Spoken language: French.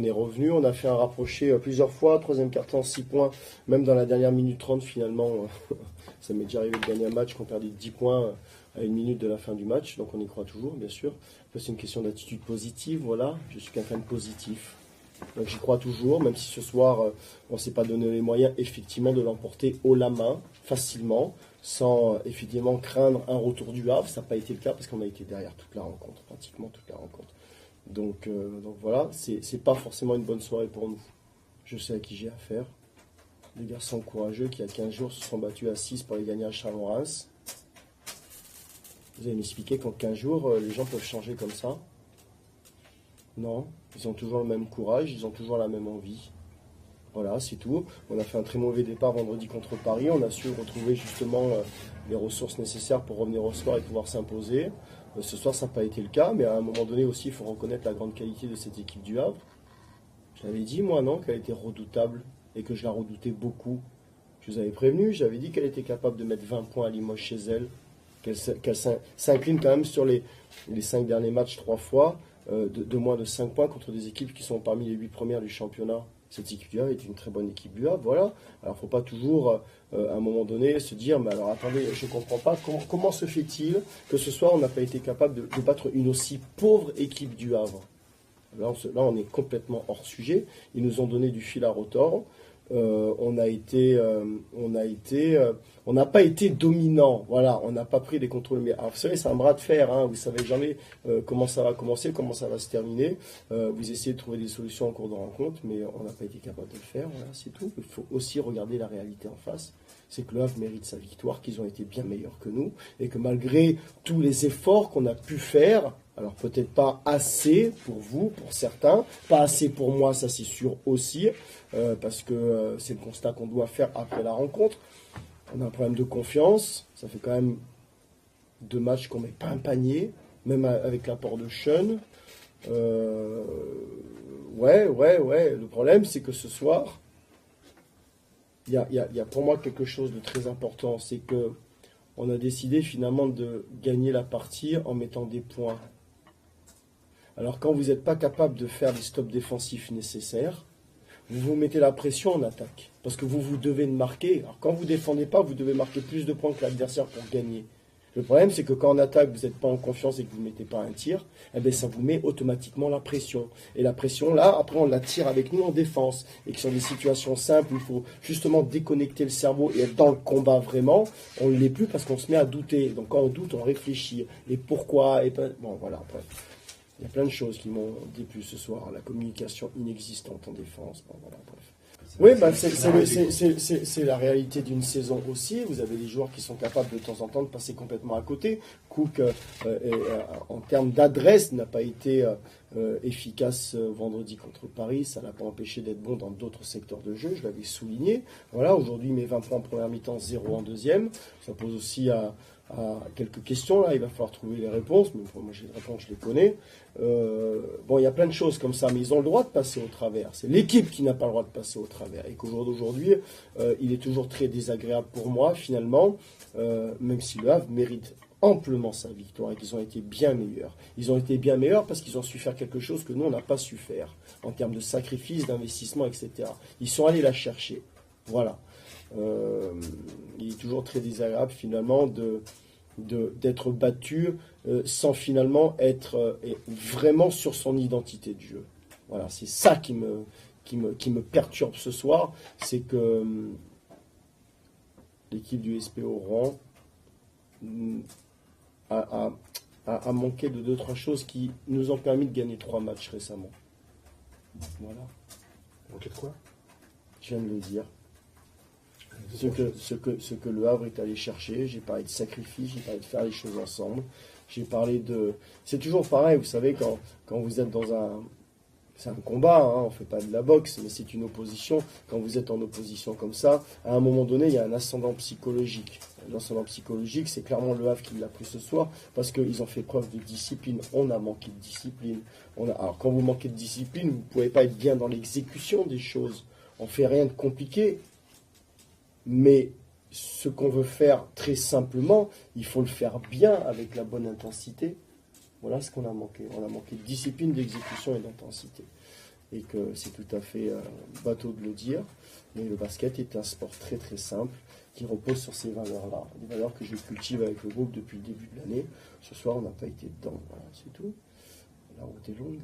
est revenu, on a fait un rapproché plusieurs fois, troisième quart-temps 6 points, même dans la dernière minute 30 finalement, ça m'est déjà arrivé de gagner un match qu'on perdait 10 points à une minute de la fin du match, donc on y croit toujours bien sûr. C'est une question d'attitude positive, voilà, je suis quelqu'un de positif. Donc j'y crois toujours, même si ce soir on ne s'est pas donné les moyens effectivement de l'emporter haut la main, facilement, sans effectivement craindre un retour du Havre. Ça n'a pas été le cas parce qu'on a été derrière toute la rencontre, pratiquement toute la rencontre. Donc voilà, c'est pas forcément une bonne soirée pour nous. Je sais à qui j'ai affaire. Des garçons courageux qui, il y a 15 jours, se sont battus à 6 pour les gagner à Chalon-Reims. Vous allez m'expliquer qu'en 15 jours, les gens peuvent changer comme ça? Non, ils ont toujours le même courage, ils ont toujours la même envie. Voilà, c'est tout. On a fait un très mauvais départ vendredi contre Paris. On a su retrouver justement les ressources nécessaires pour revenir au score et pouvoir s'imposer. Ce soir, ça n'a pas été le cas, mais à un moment donné aussi, il faut reconnaître la grande qualité de cette équipe du Havre. Je l'avais dit, moi, non, qu'elle était redoutable et que je la redoutais beaucoup. Je vous avais prévenu, j'avais dit qu'elle était capable de mettre 20 points à Limoges chez elle, qu'elle s'incline quand même sur les 5 derniers matchs 3 fois, de moins de 5 points contre des équipes qui sont parmi les 8 premières du championnat. Cette équipe du Havre est une très bonne équipe du Havre, voilà. Alors il ne faut pas toujours, à un moment donné, se dire, mais alors attendez, je ne comprends pas, comment se fait-il que ce soir on n'a pas été capable de battre une aussi pauvre équipe du Havre? Là, on est complètement hors sujet. Ils nous ont donné du fil à retordre. On n'a pas été dominant. Voilà, on n'a pas pris des contrôles. Mais alors, vous savez, c'est un bras de fer. Hein, vous savez jamais comment ça va commencer, comment ça va se terminer. Vous essayez de trouver des solutions en cours de rencontre, mais on n'a pas été capable de le faire. Voilà, c'est tout. Il faut aussi regarder la réalité en face. C'est que le Havre mérite sa victoire, qu'ils ont été bien meilleurs que nous, et que malgré tous les efforts qu'on a pu faire, alors peut-être pas assez pour vous, pour certains, pas assez pour moi, ça c'est sûr aussi, parce que c'est le constat qu'on doit faire après la rencontre. On a un problème de confiance, ça fait quand même 2 matchs qu'on ne met pas un panier, même avec l'apport de Sean. Ouais, le problème c'est que ce soir, il y a pour moi quelque chose de très important, c'est que on a décidé finalement de gagner la partie en mettant des points. Alors quand vous n'êtes pas capable de faire les stops défensifs nécessaires, vous vous mettez la pression en attaque. Parce que vous devez marquer. Alors quand vous ne défendez pas, vous devez marquer plus de points que l'adversaire pour gagner. Le problème, c'est que quand en attaque, vous n'êtes pas en confiance et que vous ne mettez pas un tir, eh bien, ça vous met automatiquement la pression. Et la pression, là, après, on la tire avec nous en défense. Et que sur des situations simples, il faut justement déconnecter le cerveau et être dans le combat vraiment. On ne l'est plus parce qu'on se met à douter. Donc quand on doute, on réfléchit. Et pourquoi bon, voilà, après. Il y a plein de choses qui m'ont déplu ce soir. La communication inexistante en défense. Bon, voilà, bref. Oui, c'est la réalité d'une saison aussi. Vous avez des joueurs qui sont capables de temps en temps de passer complètement à côté. Cook, en termes d'adresse, n'a pas été efficace vendredi contre Paris. Ça n'a pas empêché d'être bon dans d'autres secteurs de jeu. Je l'avais souligné. Voilà, aujourd'hui, mes 20 points en première mi-temps, 0 en deuxième. Ça pose aussi à quelques questions. Là, il va falloir trouver les réponses. Mais moi, j'ai les réponses, je les connais. Bon, il y a plein de choses comme ça, mais ils ont le droit de passer au travers. C'est l'équipe qui n'a pas le droit de passer au travers. Et qu'au jour d'aujourd'hui, il est toujours très désagréable pour moi, finalement, même si le Havre mérite amplement sa victoire et qu'ils ont été bien meilleurs. Ils ont été bien meilleurs parce qu'ils ont su faire quelque chose que nous, on n'a pas su faire, en termes de sacrifice, d'investissement, etc. Ils sont allés la chercher. Voilà. Il est toujours très désagréable, finalement, d'être battu sans finalement être vraiment sur son identité de jeu. Voilà, c'est ça qui me perturbe ce soir, c'est que l'équipe du SPO Rouen a manqué de 2-3 choses qui nous ont permis de gagner 3 matchs récemment. Voilà. Manqué de quoi? Je viens de le dire. Ce que le Havre est allé chercher, j'ai parlé de sacrifice, j'ai parlé de faire les choses ensemble, j'ai parlé de... C'est toujours pareil, vous savez, quand vous êtes dans un... C'est un combat, hein, on ne fait pas de la boxe, mais c'est une opposition. Quand vous êtes en opposition comme ça, à un moment donné, il y a un ascendant psychologique. L'ascendant psychologique, c'est clairement le Havre qui l'a pris ce soir, parce qu'ils ont fait preuve de discipline. On a manqué de discipline. Alors quand vous manquez de discipline, vous ne pouvez pas être bien dans l'exécution des choses. On ne fait rien de compliqué. Mais ce qu'on veut faire très simplement, il faut le faire bien avec la bonne intensité. Voilà ce qu'on a manqué. On a manqué de discipline, d'exécution et d'intensité. et que c'est tout à fait bateau de le dire. Mais le basket est un sport très très simple qui repose sur ces valeurs-là, des valeurs que je cultive avec le groupe depuis le début de l'année. Ce soir, on n'a pas été dedans, voilà, c'est tout. La route est longue.